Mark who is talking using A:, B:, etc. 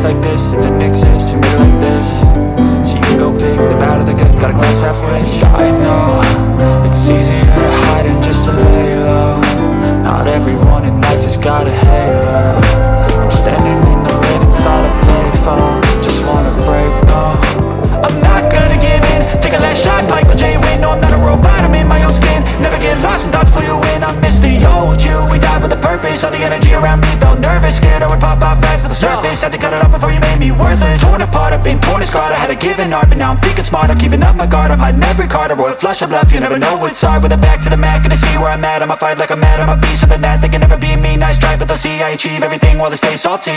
A: place like this, it didn't exist for me like this. So you can go pick the bad or the good, got a glass halfway. I know, it's easier to hide and just to lay low. Not everyone in life has got a halo. I'm standing in the rain inside a payphone, just wanna break, no. I'm not gonna give in, take a last shot, Michael J. Win. No, I'm not a robot, I'm in my own skin. Never get lost when thoughts pull you in. I miss the old you, we died with a purpose. All the energy around me felt nervous, scared I would pop out fast to the surface. Had to cut it off before you made me worthless. Torn apart, I've been torn and scarred. I had a given art, but now I'm thinking smart. I'm keeping up my guard, I'm hiding every card. A royal flush of love, you never know what's hard. With a back to the mat, gonna see where I'm at. I'ma fight like I'm mad, I'ma be something that they can never be me. Nice try, but they'll see I achieve everything while they stay salty.